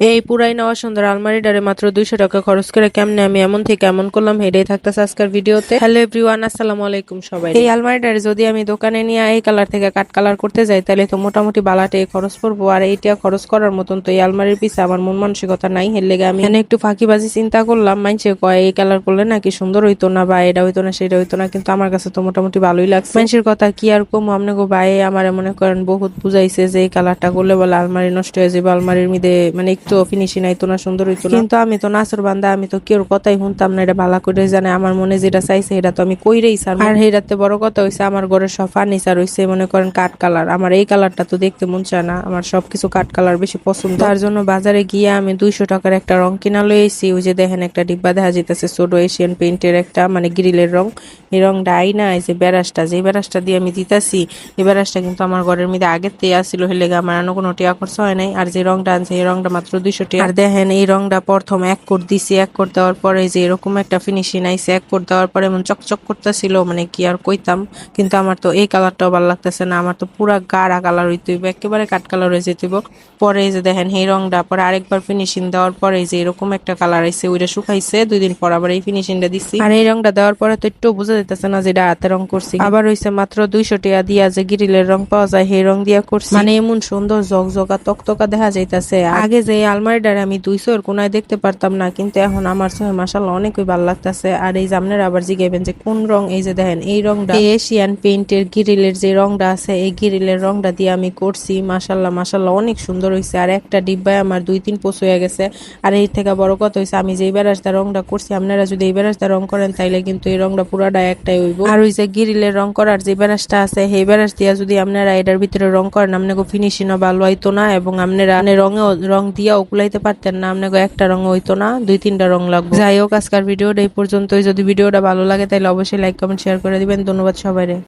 এই পুরাই নেওয়া সুন্দর আলমারিটারে মাত্র 200 টাকা খরচ করে কেমনে আমি এমন থেকে এমন করলাম হেডেই থাকতেছে আজকের ভিডিওতে। হ্যালো এভরিওয়ান, আসসালামু আলাইকুম সবাই। এই আলমারিটারে যদি আমি দোকানে নিয়ে এই কালার থেকে কাট কালার করতে যাই তাহলে তো মোটামুটি বালাটে খরচ পড়বো, আর এইটা খরচ করার মতন তো এই আলমারির পিছে আমার মন মানসিকতা নাই। হের লেগে আমি এখানে একটু ফাঁকিবাজি চিন্তা করলাম। মানছে কয় এই কালার করলে নাকি সুন্দর হইতো না, বা এটা হইতো না সেটা হইতো না, কিন্তু আমার কাছে তো মোটামুটি ভালোই লাগছে। মানুষের কথা কি আর কম, আপনি গো ভাই আমার মনে করেন বহুত বুঝাইছে যে এই কালারটা করলে বলে আলমারি নষ্ট হয়ে যাবে, আলমারির মধ্যে মানে একটু ফিনিশিং আইতো না, সুন্দর হইতো না। কিন্তু আমি তো নাচর বান্দা, আমি তো কেউ কথাই শুনতাম না। এটা ভালো করে জানে আমার মনে যেটা চাইছে এটা তো আমি কইরেই ছাড়। আর হেরাতে বড় কথা হইছে আমার ঘরের সব ফার্নিচার হইছে মনে করেন কাঠ কালার। আমার এই কালারটা তো দেখতে মন চায় না, আমার সবকিছু কাঠ কালার বেশি পছন্দ। তার জন্য বাজারে গিয়ে আমি 200 টাকার একটা রং কিনা লই আইছি। ওই যে দেখেন একটা ডিব্বা দেখা যাইতেছে ছোট এশিয়ান পেইন্টের একটা মানে গ্রিলের রং। এই রংটা আইনা এই যে ব্যারাসটা, যে ব্যারাসটা দিয়ে আমি দিতাছি এই ব্যারাসটা কিন্তু আমার ঘরের মধ্যে আগের থেকে আসছিল, হলে আমার আনো কোনো টিয়া খরচ হয় নাই। আর যে রংটা আনছে এই রংটা মাত্র 200 টাকা। আর দেখেন এই রংটা প্রথম এক কোট দিছি, এক কোট দেওয়ার পরে যে এরকম একটা ফিনিশিং আইছে, এক কোট দেওয়ার পরে এমন চকচক করতেছিল, মানে কি আর কইতাম। কিন্তু আমার তো এই কালারটাও ভালো লাগতেছে না, আমার তো পুরা গাঢ়া কালার হইতে হইব, একেবারে কাঠ কালার হয়ে যেতে হইব। পরে এই যে দেখেন এই রংটা পরে আরেকবার ফিনিশিং দেওয়ার পরে যে এরকম একটা কালার আইছে, ওইটা শুকাইছে 2 দিন পর আবার এই ফিনিশিংটা দিছি। আর এই রংটা দেওয়ার পরে তো একটু বোঝা যাইতেছে না যে এটা হাতে রং করছি। আবার হইছে মাত্র 200 টাকা দিয়া যে গ্রিলের রং পাওয়া যায় সেই রং দিয়া করছি, মানে এমন সুন্দর জকজকা তকতকা দেখা যাইতাছে। আগে যে আলমারিটারে আমি 200 এর কোনায় দেখতে পারতাম না, কিন্তু এখন আমার চোখে মাশাআল্লাহ অনেকই ভালো লাগতেছে। আর এই যে আপনারা আবার জিগাইবেন যে কোন রং, এই যে দেখেন এই রংটা এশিয়ান পেইন্টের গ্রিলের যে রংটা আছে এই গ্রিলের রংটা দিয়ে আমি করছি। মাশাআল্লাহ মাশাআল্লাহ অনেক সুন্দর হইছে। আর একটা ডিব্বায় আমার 2-3 পোষ হয়ে গেছে। আর এই থেকে বড় কথা হইছে আমি যে বেরাসদা রংটা করছি, আপনারা যদি এই বেরাসদা রং করেন তাইলে কিন্তু এই রংটা পুরাটা একটাই হইব। আর ওই যে গ্রিলের রং করার যে বেরাসটা আছে সেই বেরাস দিয়া যদি আপনারা এটার ভিতরে রং করেন আপনাকে ফিনিশিংও ভালো হইতো না, এবং আপনারা রং দিয়াও কুলাইতে পারতেন না, আপনাকে একটা রং হইতো না, 2-3টা রং লাগবে। যাই হোক আজকের ভিডিওটা এই পর্যন্তই। যদি ভিডিওটা ভালো লাগে তাহলে অবশ্যই লাইক কমেন্ট শেয়ার করে দিবেন। ধন্যবাদ সবাইরে।